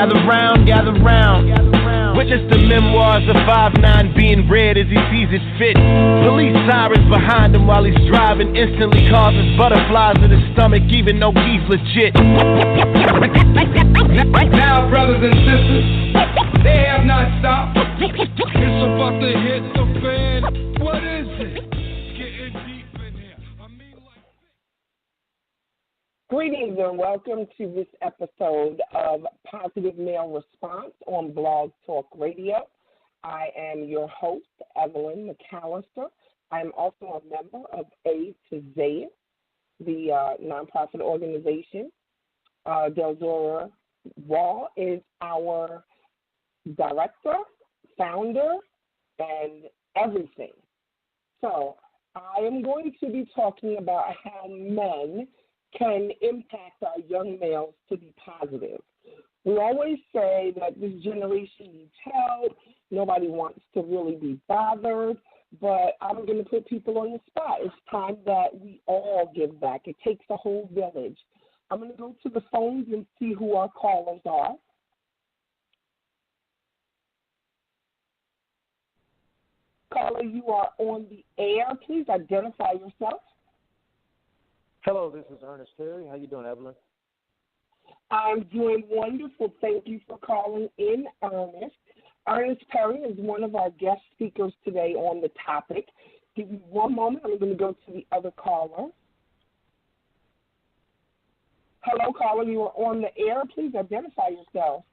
Gather round, gather round. Witness the memoirs of 5'9" being read as he sees it fit. Police sirens behind him while he's driving instantly causes butterflies in his stomach even though he's legit. Now brothers and sisters, they have not stopped. It's about to hit the fan. What is it? Getting deep in here. Greetings and welcome to this episode of Positive Male Response on Blog Talk Radio. I am your host, Evelyn McAllister. I am also a member of A to Z, the nonprofit organization. Delzora Raw is our director, founder, and everything. So I am going to be talking about how men can impact our young males to be positive. We always say that this generation needs help. Nobody wants to really be bothered, but I'm going to put people on the spot. It's time that we all give back. It takes a whole village. I'm going to go to the phones and see who our callers are. Caller, you are on the air. Please identify yourself. Hello, this is Ernest Terry. How you doing, Evelyn? I'm doing wonderful. Thank you for calling in, Ernest. Ernest Perry is one of our guest speakers today on the topic. Give me one moment. I'm going to go to the other caller. Hello, caller. You are on the air. Please identify yourself.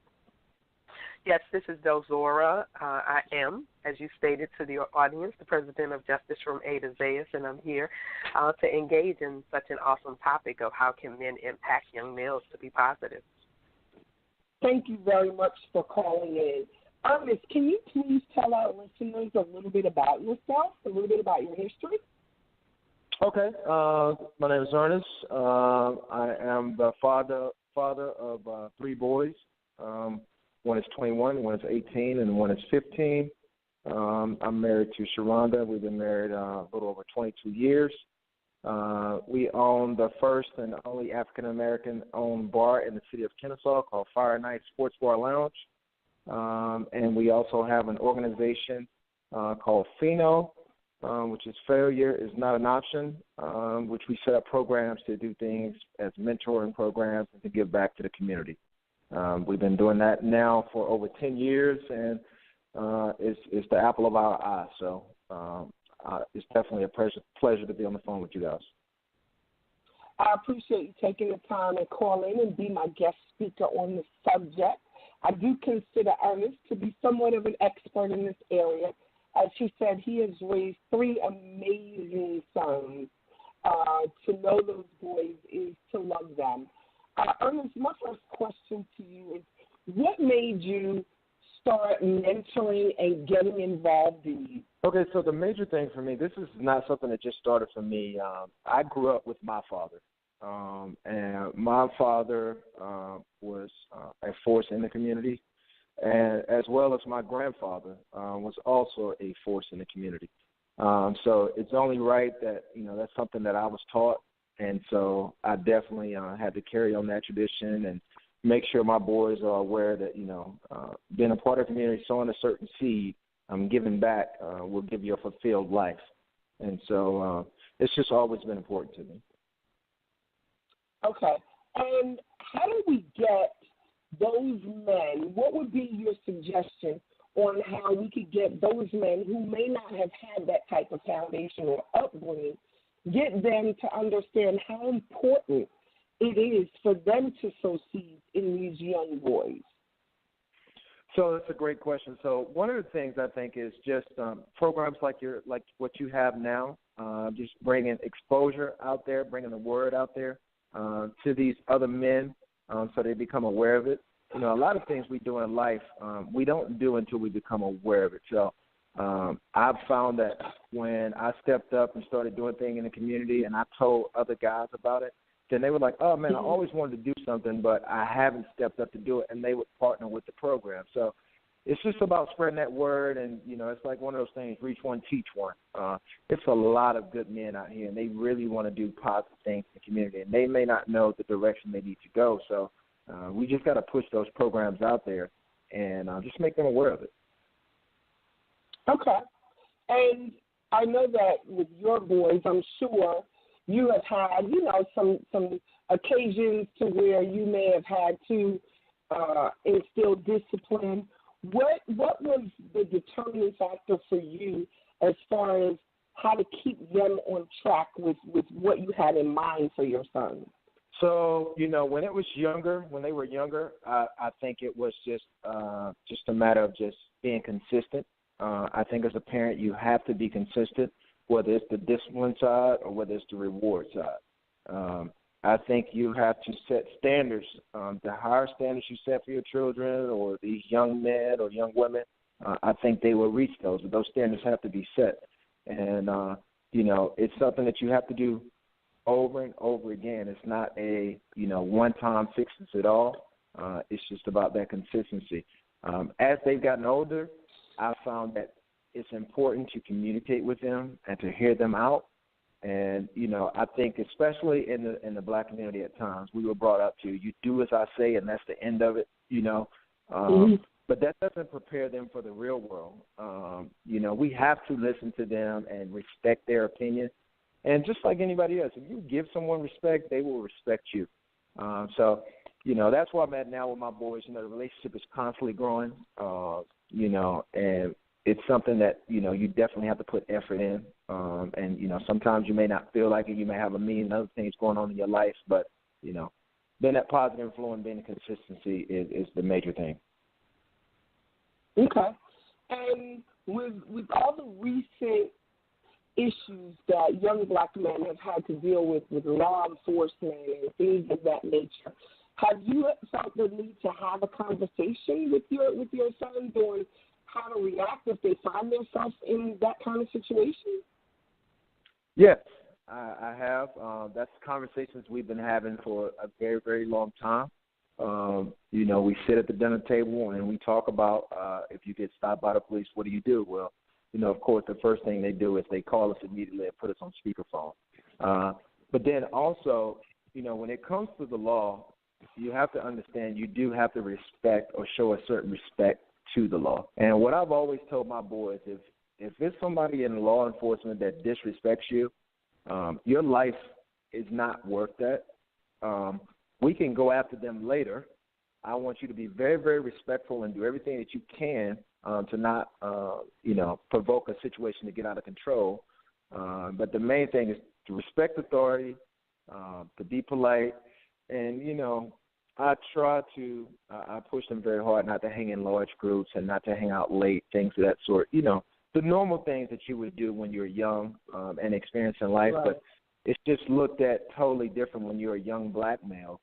Yes, this is Delzora. I am, as you stated to the audience, the president of Justice from A to Zayas, and I'm here to engage in such an awesome topic of how can men impact young males to be positive. Thank you very much for calling in. Ernest, can you please tell our listeners a little bit about yourself, a little bit about your history? Okay. My name is Ernest. I am the father of three boys. One is 21, one is 18, and one is 15. I'm married to Sharonda. We've been married a little over 22 years. We own the first and only African-American owned bar in the city of Kennesaw called Fire Night Sports Bar Lounge. And we also have an organization called FINO, which is Failure is Not an Option, which we set up programs to do things as mentoring programs and to give back to the community. We've been doing that now for over 10 years, and it's the apple of our eye. So it's definitely a pleasure to be on the phone with you guys. I appreciate you taking the time and calling in and be my guest speaker on the subject. I do consider Ernest to be somewhat of an expert in this area. As she said, he has raised three amazing sons. To know those boys is to love them. Ernest, my first question to you is, what made you start mentoring and getting involved in you? Okay, so the major thing for me, this is not something that just started for me. I grew up with my father, and my father was a force in the community, and as well as my grandfather was also a force in the community. So it's only right that, that's something that I was taught. And so I definitely had to carry on that tradition and make sure my boys are aware that, being a part of the community, sowing a certain seed, giving back will give you a fulfilled life. And so it's just always been important to me. Okay. And how do we get those men? What would be your suggestion on how we could get those men who may not have had that type of foundation or upbringing, get them to understand how important it is for them to sow seeds in these young boys? So that's a great question. So one of the things I think is just programs like what you have now, just bringing exposure out there, bringing the word out there to these other men so they become aware of it. A lot of things we do in life we don't do until we become aware of it. So I've found that when I stepped up and started doing things in the community and I told other guys about it, then they were like, oh, man, I always wanted to do something, but I haven't stepped up to do it, and they would partner with the program. So it's just about spreading that word, and, it's like one of those things, reach one, teach one. It's a lot of good men out here, and they really want to do positive things in the community, and they may not know the direction they need to go. So We just got to push those programs out there and just make them aware of it. Okay. And I know that with your boys, I'm sure you have had, some occasions to where you may have had to instill discipline. What was the determining factor for you as far as how to keep them on track with what you had in mind for your son? So, when they were younger, I think it was just a matter of just being consistent. I think as a parent, you have to be consistent, whether it's the discipline side or whether it's the reward side. I think you have to set standards. The higher standards you set for your children or these young men or young women, I think they will reach those. But those standards have to be set. And, it's something that you have to do over and over again. It's not a, one-time fixes it all. It's just about that consistency. As they've gotten older, I found that it's important to communicate with them and to hear them out. And, I think especially in the black community at times, we were brought up to, you do as I say and that's the end of it, But that doesn't prepare them for the real world. We have to listen to them and respect their opinion. And just like anybody else, if you give someone respect, they will respect you. So that's where I'm at now with my boys. The relationship is constantly growing, and it's something that, you definitely have to put effort in. And, sometimes you may not feel like it. You may have a million other things going on in your life. But, being that positive influence, being the consistency is the major thing. Okay. And with all the recent issues that young black men have had to deal with law enforcement and things of that nature, have you felt the need to have a conversation with your sons on how to react if they find themselves in that kind of situation? Yes, I have. That's conversations we've been having for a very, very long time. We sit at the dinner table and we talk about if you get stopped by the police, what do you do? Well, of course, the first thing they do is they call us immediately and put us on speakerphone. But then also, when it comes to the law, you have to understand you do have to respect or show a certain respect to the law. And what I've always told my boys, if it's somebody in law enforcement that disrespects you, your life is not worth that. We can go after them later. I want you to be very, very respectful and do everything that you can to not, provoke a situation to get out of control. But the main thing is to respect authority, to be polite, and, I try to I push them very hard not to hang in large groups and not to hang out late, things of that sort. The normal things that you would do when you're young and experiencing life, right. But it's just looked at totally different when you're a young black male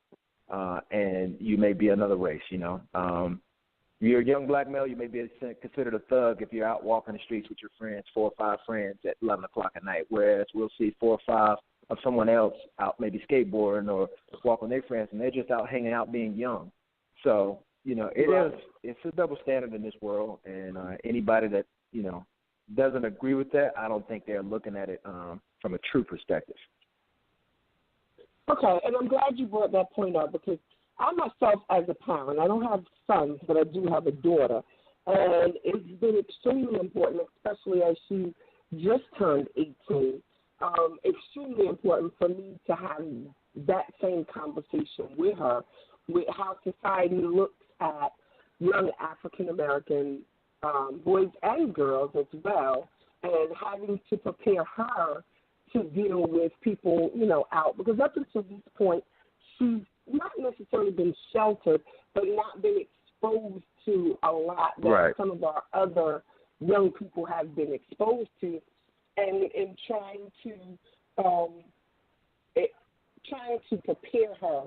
and you may be another race, You're a young black male, you may be considered a thug if you're out walking the streets with your friends, 4 or 5 friends at 11 o'clock at night, whereas we'll see 4 or 5 of someone else out maybe skateboarding or walking with their friends, and they're just out hanging out being young. So, it's a double standard in this world, and anybody that, doesn't agree with that, I don't think they're looking at it from a true perspective. Okay, and I'm glad you brought that point up because I myself, as a parent, I don't have sons, but I do have a daughter, and it's been extremely important, especially as she just turned 18, extremely important for me to have that same conversation with her, with how society looks at young African-American boys and girls as well, and having to prepare her to deal with people, out. Because up until this point, she's not necessarily been sheltered, but not been exposed to a lot that some of our other young people have been exposed to. And in trying to prepare her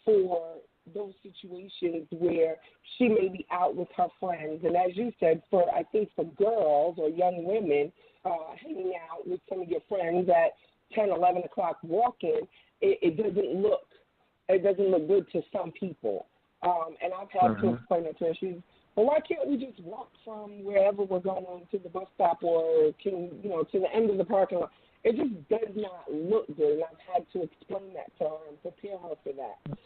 for those situations where she may be out with her friends. And as you said, I think for girls or young women, hanging out with some of your friends at 10, 11 o'clock walking, it doesn't look good to some people. And I've had to explain it to her. Well, why can't we just walk from wherever we're going to the bus stop or to the end of the parking lot? It just does not look good, and I've had to explain that to her and prepare her for that.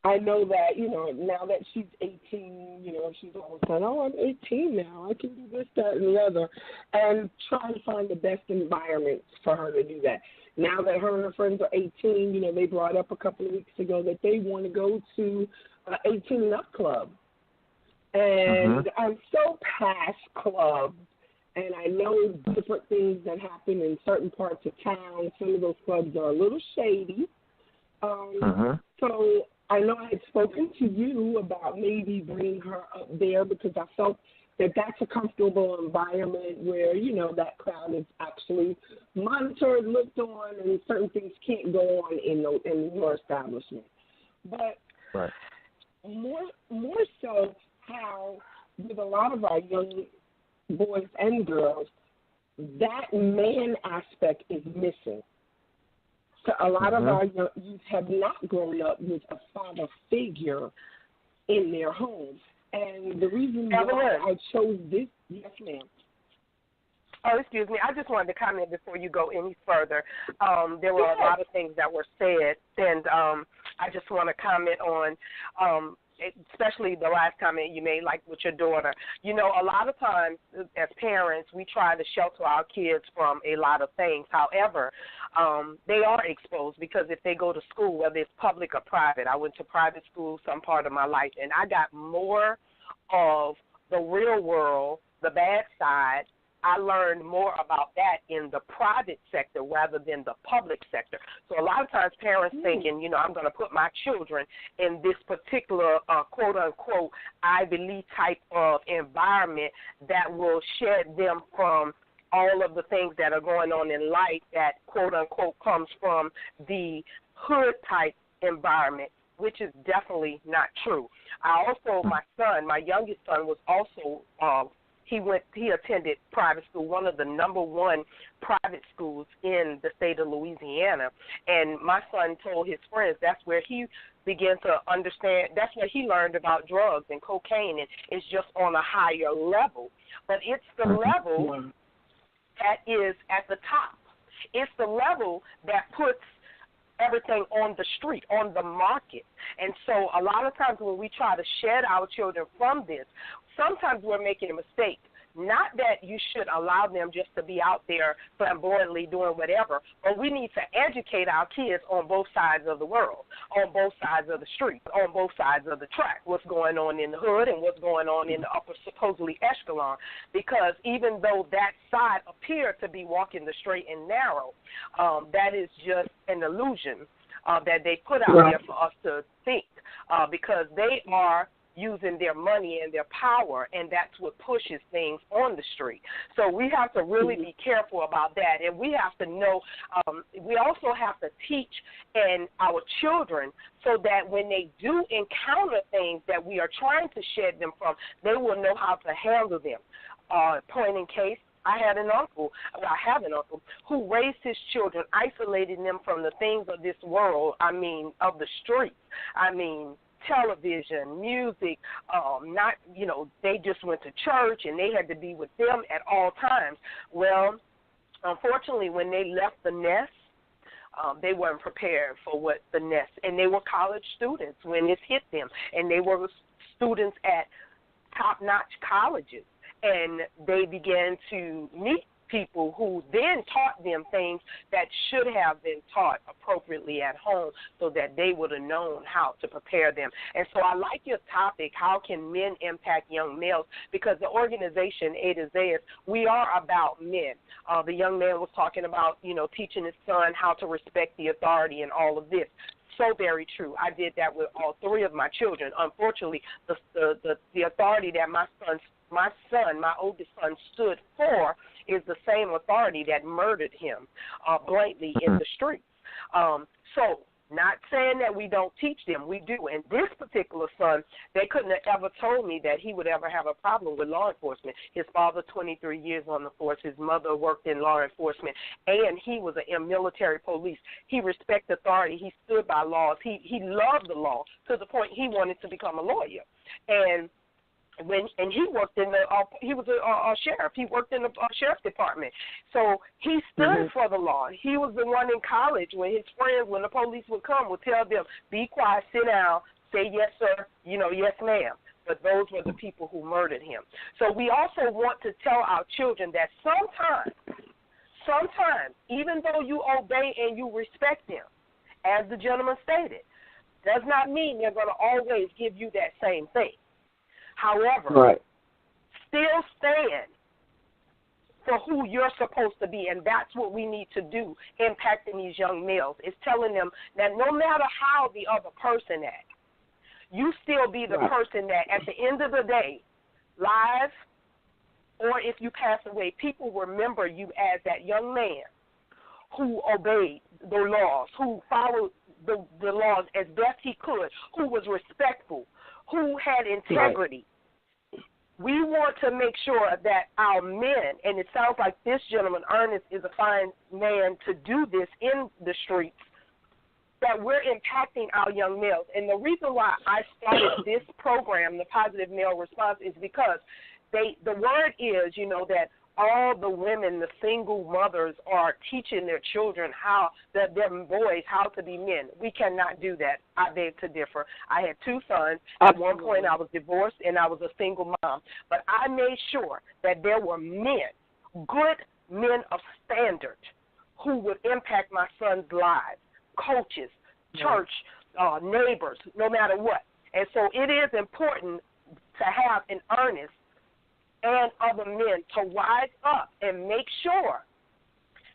I know that, now that she's 18, she's all of a sudden, I'm 18 now. I can do this, that, and the other. And try to find the best environment for her to do that. Now that her and her friends are 18, they brought up a couple of weeks ago that they want to go to an 18 and up club. And I'm so past clubs. And I know different things that happen in certain parts of town. Some of those clubs are a little shady. So I know I had spoken to you about maybe bringing her up there because I felt that that's a comfortable environment where, that crowd is actually monitored, looked on, and certain things can't go on in your establishment. But more so how with a lot of our young boys and girls, that man aspect is missing. So a lot of our youth have not grown up with a father figure in their home. And the reason why I chose this, yes, ma'am. Oh, excuse me. I just wanted to comment before you go any further. There were a lot of things that were said, and I just want to comment on especially the last comment you made, like with your daughter. A lot of times as parents, we try to shelter our kids from a lot of things. However, they are exposed because if they go to school, whether it's public or private, I went to private school some part of my life, and I got more of the real world, the bad side. I learned more about that in the private sector rather than the public sector. So a lot of times parents thinking, I'm going to put my children in this particular quote-unquote Ivy League type of environment that will shed them from all of the things that are going on in life that quote-unquote comes from the hood type environment, which is definitely not true. My youngest son was also he attended private school, one of the number one private schools in the state of Louisiana. And my son told his friends that's where he began to understand, that's where he learned about drugs and cocaine, and it's just on a higher level. But it's the level that is at the top. It's the level that puts everything on the street, on the market. And so a lot of times when we try to shed our children from this, sometimes we're making a mistake. Not that you should allow them just to be out there flamboyantly doing whatever, but we need to educate our kids on both sides of the world, on both sides of the street, on both sides of the track, what's going on in the hood and what's going on in the upper supposedly echelon, because even though that side appears to be walking the straight and narrow, that is just an illusion that they put out there for us to think, because they are using their money and their power, and that's what pushes things on the street. So we have to really be careful about that, and we have to know, we also have to teach and our children so that when they do encounter things that we are trying to shed them from, they will know how to handle them. Point in case, I have an uncle who raised his children, isolating them from the things of this world, of the streets. Television, music, they just went to church and they had to be with them at all times. Well, unfortunately, when they left the nest, they weren't prepared for what the nest, and they were college students when it hit them, and they were students at top-notch colleges, and they began to meet people who then taught them things that should have been taught appropriately at home so that they would have known how to prepare them. And so I like your topic, how can men impact young males, because the organization, A to Z, we are about men. The young man was talking about, teaching his son how to respect the authority and all of this. So very true. I did that with all three of my children. Unfortunately, the authority that my oldest son, stood for is the same authority that murdered him blatantly in the streets. So not saying that we don't teach them. We do. And this particular son, they couldn't have ever told me that he would ever have a problem with law enforcement. His father, 23 years on the force. His mother worked in law enforcement. And he was in military police. He respected authority. He stood by laws. He loved the law to the point he wanted to become a lawyer. And And he worked in he was a sheriff. He worked in the sheriff's department. So he stood for the law. He was the one in college when his friends, when the police would come, would tell them, be quiet, sit down, say yes, sir, yes, ma'am. But those were the people who murdered him. So we also want to tell our children that sometimes, even though you obey and you respect them, as the gentleman stated, does not mean they're going to always give you that same thing. However, still stand for who you're supposed to be, and that's what we need to do impacting these young males, is telling them that no matter how the other person acts, you still be the person that at the end of the day, live or if you pass away, people remember you as that young man who obeyed the laws, who followed the laws as best he could, who was respectful, who had integrity. We want to make sure that our men, and it sounds like this gentleman, Ernest, is a fine man to do this in the streets, that we're impacting our young males. And the reason why I started this program, the Positive Male Response, is because the word is, that all the women, the single mothers, are teaching their children their boys how to be men. We cannot do that. I beg to differ. I had 2 sons. At one point I was divorced and I was a single mom. But I made sure that there were men, good men of standard, who would impact my son's lives, coaches, church, neighbors, no matter what. And so it is important to have an earnest and other men to rise up and make sure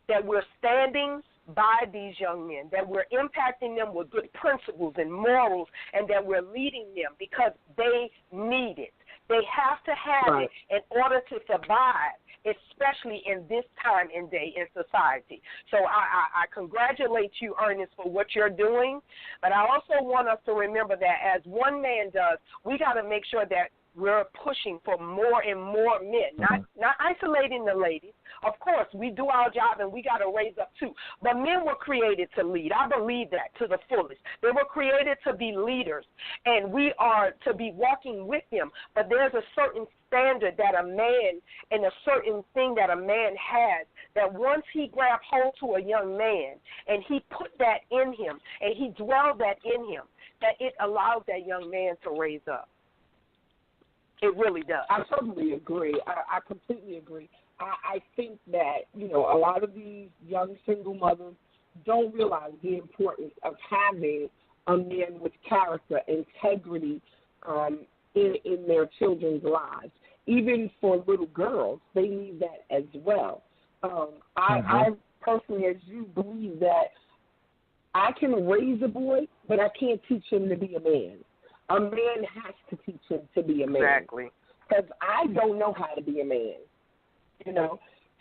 that we're standing by these young men, that we're impacting them with good principles and morals, and that we're leading them because they need it. They have to have it in order to survive, especially in this time and day in society. So I congratulate you, Ernest, for what you're doing, but I also want us to remember that as one man does, we got to make sure that we're pushing for more and more men, not isolating the ladies. Of course, we do our job and we got to raise up too. But men were created to lead. I believe that to the fullest. They were created to be leaders, and we are to be walking with them. But there's a certain standard that a man and a certain thing that a man has, that once he grabbed hold to a young man and he put that in him and he dwelled that in him, that it allows that young man to raise up. It really does. I totally agree. I completely agree. I think that, a lot of these young single mothers don't realize the importance of having a man with character, integrity in their children's lives. Even for little girls, they need that as well. I personally, as you, believe that I can raise a boy, but I can't teach him to be a man. A man has to teach him to be a man. Exactly. Because I don't know how to be a man,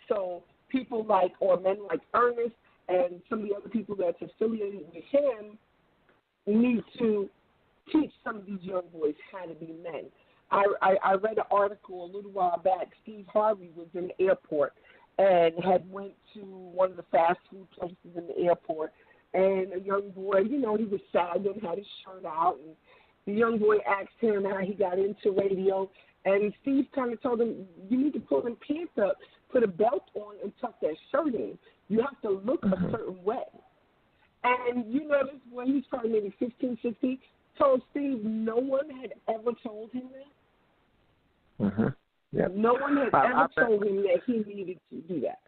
So people men like Ernest and some of the other people that's affiliated with him need to teach some of these young boys how to be men. I read an article a little while back. Steve Harvey was in the airport and had went to one of the fast food places in the airport, and a young boy, he was sagging, had his shirt out, and the young boy asked him how he got into radio, and Steve kind of told him, you need to pull them pants up, put a belt on, and tuck that shirt in. You have to look a certain way. And you notice when he was probably maybe 15, 16, told Steve no one had ever told him that. Yep. No one had ever told him that he needed to do that.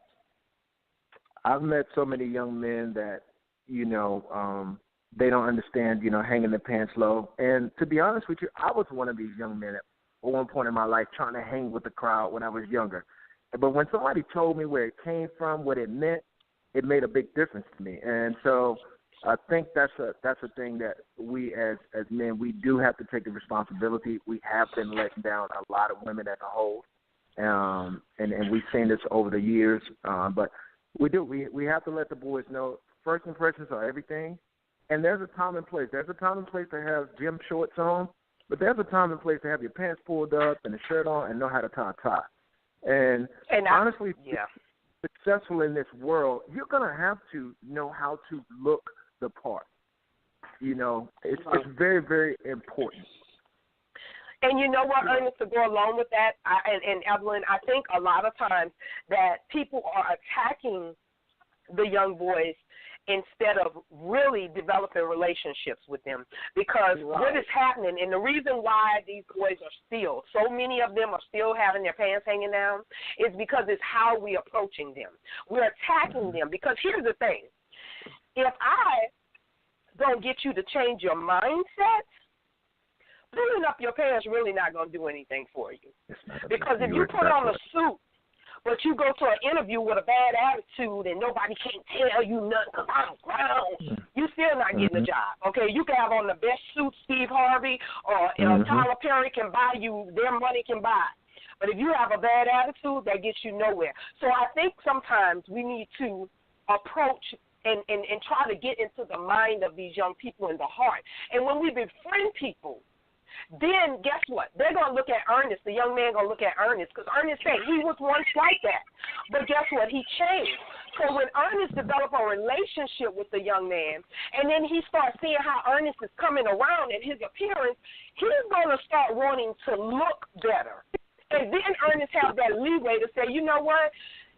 I've met so many young men that, they don't understand, hanging their pants low. And to be honest with you, I was one of these young men at one point in my life trying to hang with the crowd when I was younger. But when somebody told me where it came from, what it meant, it made a big difference to me. And so I think that's a thing that we as men, we do have to take the responsibility. We have been letting down a lot of women as a whole. And we've seen this over the years. But we have to let the boys know first impressions are everything. And there's a time and place. There's a time and place to have gym shorts on, but there's a time and place to have your pants pulled up and a shirt on and know how to tie a tie. And honestly, successful in this world, you're going to have to know how to look the part. It's very, very important. And you know what, Ernest, to go along with that, and Evelyn, I think a lot of times that people are attacking the young boys instead of really developing relationships with them. Because what is happening, and the reason why these boys are still, so many of them are still having their pants hanging down, is because it's how we're approaching them. We're attacking them. Because here's the thing. If I don't get you to change your mindset, pulling up your pants really not going to do anything for you. Because if you put on a suit, but you go to an interview with a bad attitude and nobody can't tell you nothing because I'm grown, you still not getting a job. Okay, you can have on the best suit Steve Harvey or Tyler Perry can buy you, their money can buy. But if you have a bad attitude, that gets you nowhere. So I think sometimes we need to approach and try to get into the mind of these young people in the heart. And when we befriend people, then guess what? They're going to look at Ernest. The young man going to look at Ernest because Ernest said he was once like that. But guess what? He changed. So when Ernest developed a relationship with the young man, and then he starts seeing how Ernest is coming around and his appearance, he's going to start wanting to look better. And then Ernest has that leeway to say, you know what?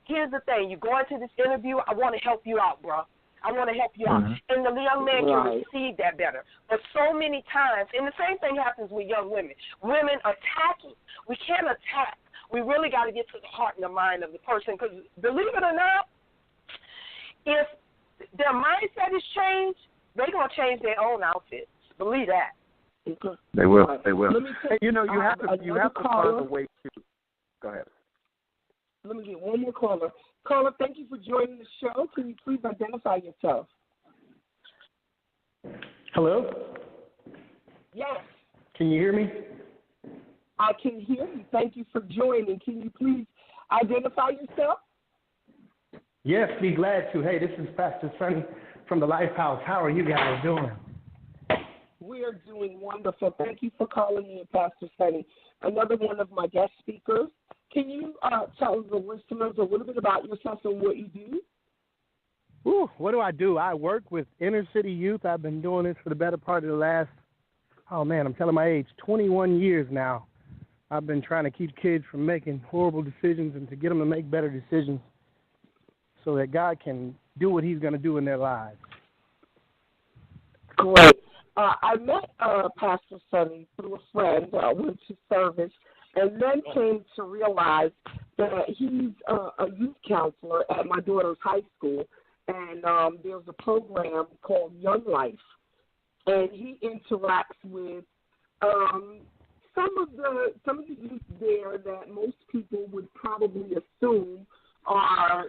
Here's the thing. You go into this interview, I want to help you out, bro. I want to help you out. And the young man can receive that better. But so many times, and the same thing happens with young women. Women attacking. We can't attack. We really got to get to the heart and the mind of the person because, believe it or not, if their mindset is changed, they're going to change their own outfits. Believe that. They will. They will. You have to find a way to. Go ahead. Let me get one more caller. Caller, thank you for joining the show. Can you please identify yourself? Hello? Yes. Can you hear me? I can hear you. Thank you for joining. Can you please identify yourself? Yes, be glad to. Hey, this is Pastor Sonny from the Lifehouse. How are you guys doing? We are doing wonderful. Thank you for calling in, Pastor Sonny. Another one of my guest speakers. Can you tell the listeners a little bit about yourself and what you do? What do? I work with inner city youth. I've been doing this for the better part of the last, I'm telling my age, 21 years now. I've been trying to keep kids from making horrible decisions and to get them to make better decisions so that God can do what he's going to do in their lives. Great. I met Pastor Sonny through a friend. Went to service. And then came to realize that he's a youth counselor at my daughter's high school, and there's a program called Young Life, and he interacts with some of the youth there that most people would probably assume are,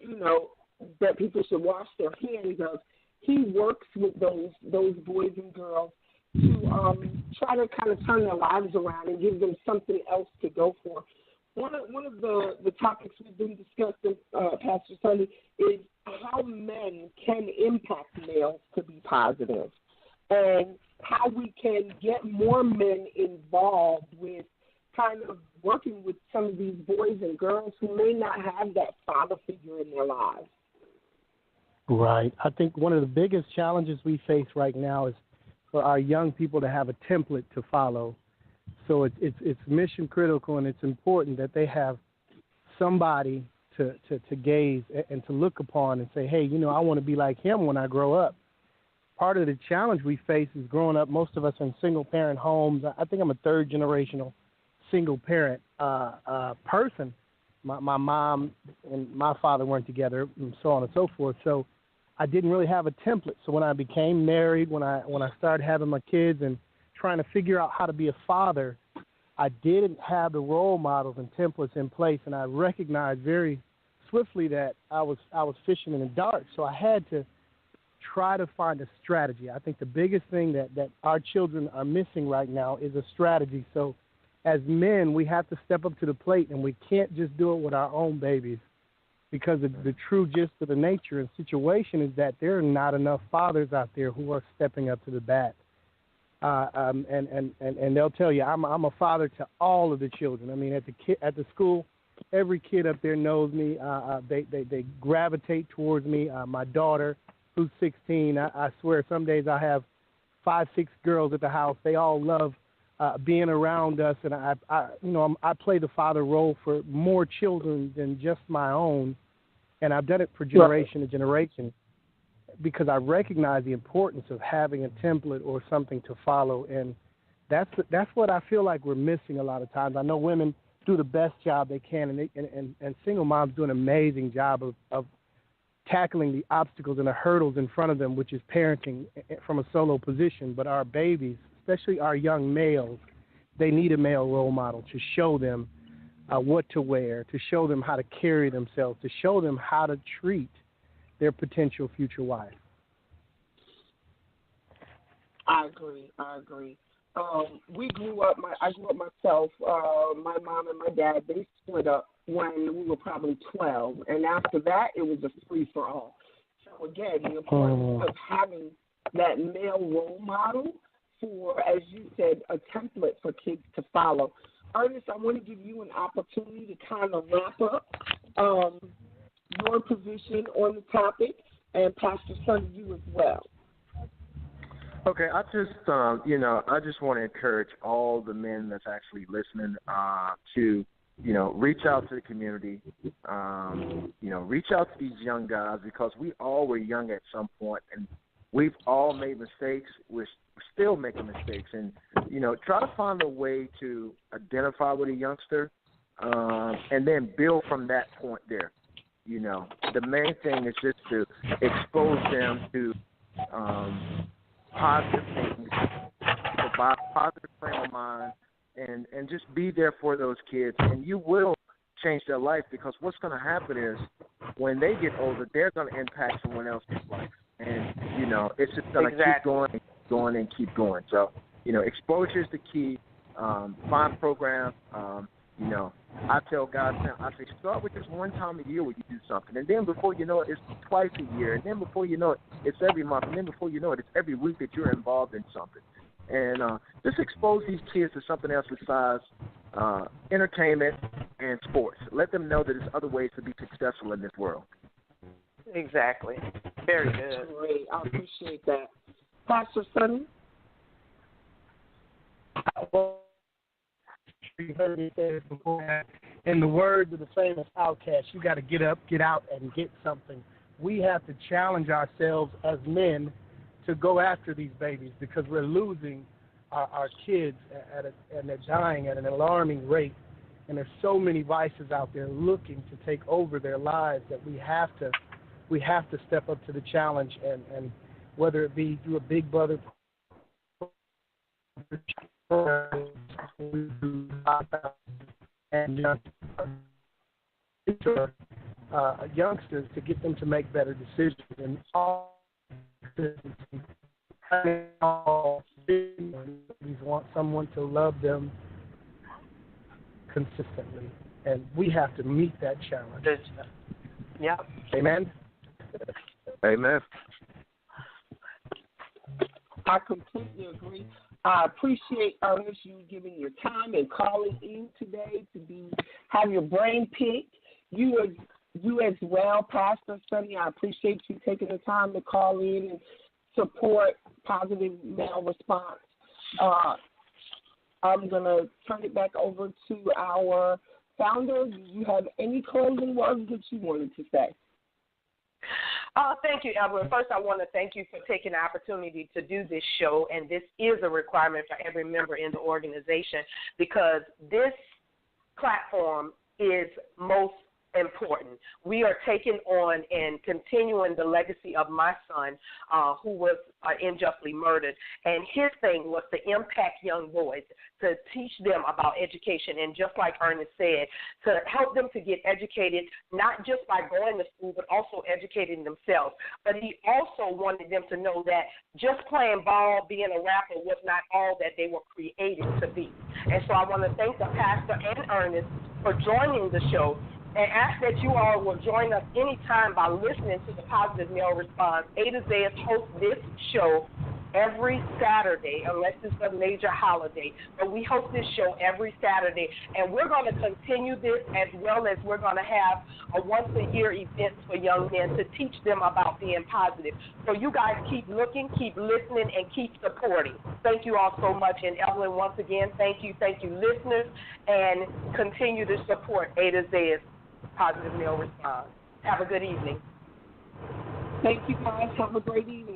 that people should wash their hands of. He works with those boys and girls to try to kind of turn their lives around and give them something else to go for. One of the topics we've been discussing, Pastor Sonny, is how men can impact males to be positive and how we can get more men involved with kind of working with some of these boys and girls who may not have that father figure in their lives. Right. I think one of the biggest challenges we face right now is for our young people to have a template to follow. So it's mission critical, and it's important that they have somebody to gaze and to look upon and say, hey, I want to be like him when I grow up. Part of the challenge we face is growing up, most of us in single-parent homes. I think I'm a third-generational single-parent person. My mom and my father weren't together, and so on and so forth. So I didn't really have a template. So when I became married, when I started having my kids and trying to figure out how to be a father, I didn't have the role models and templates in place, and I recognized very swiftly that I was fishing in the dark. So I had to try to find a strategy. I think the biggest thing that our children are missing right now is a strategy. So as men, we have to step up to the plate, and we can't just do it with our own babies, because the true gist of the nature and situation is that there are not enough fathers out there who are stepping up to the bat. And they'll tell you, I'm a father to all of the children. I mean, at the school, every kid up there knows me. They gravitate towards me. My daughter, who's 16, I swear some days I have 5-6 girls at the house. They all love being around us, and I play the father role for more children than just my own, and I've done it for generation to generation because I recognize the importance of having a template or something to follow, and that's what I feel like we're missing a lot of times. I know women do the best job they can, and single moms do an amazing job of tackling the obstacles and the hurdles in front of them, which is parenting from a solo position. But our babies, especially our young males, they need a male role model to show them what to wear, to show them how to carry themselves, to show them how to treat their potential future wife. I agree. We grew up. I grew up myself. My mom and my dad, they split up when we were probably 12, and after that, it was a free for all. So again, the importance of having that male role model for, as you said, a template for kids to follow. Ernest, I want to give you an opportunity to kind of wrap up your position on the topic, and Pastor Sonny, you as well. Okay, I just want to encourage all the men that's actually listening to, reach out to the community, reach out to these young guys, because we all were young at some point, and we've all made mistakes. We're still making mistakes, and try to find a way to identify with a youngster, and then build from that point there. The main thing is just to expose them to positive things, provide positive frame of mind, and just be there for those kids, and you will change their life, because what's going to happen is when they get older, they're going to impact someone else's life, and it's just going to keep going and keep going. So exposure is the key. Find programs. I tell guys now, I say start with just one time a year where you do something, and then before you know it, it's twice a year, and then before you know it, it's every month, and then before you know it, it's every week that you're involved in something. And just expose these kids to something else besides entertainment and sports. Let them know that there's other ways to be successful in this world. Exactly. Very good. Great. I appreciate that. Pastor Sonny? You heard me say this before. In the words of the famous Outkast, you got to get up, get out, and get something. We have to challenge ourselves as men to go after these babies, because we're losing our kids and they're dying at an alarming rate. And there's so many vices out there looking to take over their lives that we have to step up to the challenge, and whether it be through a big brother and youngsters to get them to make better decisions. And all these want someone to love them consistently, and we have to meet that challenge. Yeah. Amen. Amen. I completely agree. I appreciate, Ernest, you giving your time and calling in today to have your brain picked. You as well, Pastor Sonny. I appreciate you taking the time to call in and support Positive Male Response. I'm going to turn it back over to our founder. Do you have any closing words that you wanted to say? Thank you, Evelyn. First, I want to thank you for taking the opportunity to do this show, and this is a requirement for every member in the organization, because this platform is most important. We are taking on and continuing the legacy of my son, who was unjustly murdered, and his thing was to impact young boys, to teach them about education, and just like Ernest said, to help them to get educated, not just by going to school, but also educating themselves. But he also wanted them to know that just playing ball, being a rapper, was not all that they were created to be. And so I want to thank the pastor and Ernest for joining the show, and ask that you all will join us anytime by listening to the Positive Male Response. A to Z hosts this show every Saturday, unless it's a major holiday. But we host this show every Saturday, and we're going to continue this, as well as we're going to have a once-a-year event for young men to teach them about being positive. So you guys keep looking, keep listening, and keep supporting. Thank you all so much. And Evelyn, once again, thank you, listeners, and continue to support A to Z's Positive Male Response. Have a good evening. Thank you, guys. Have a great evening.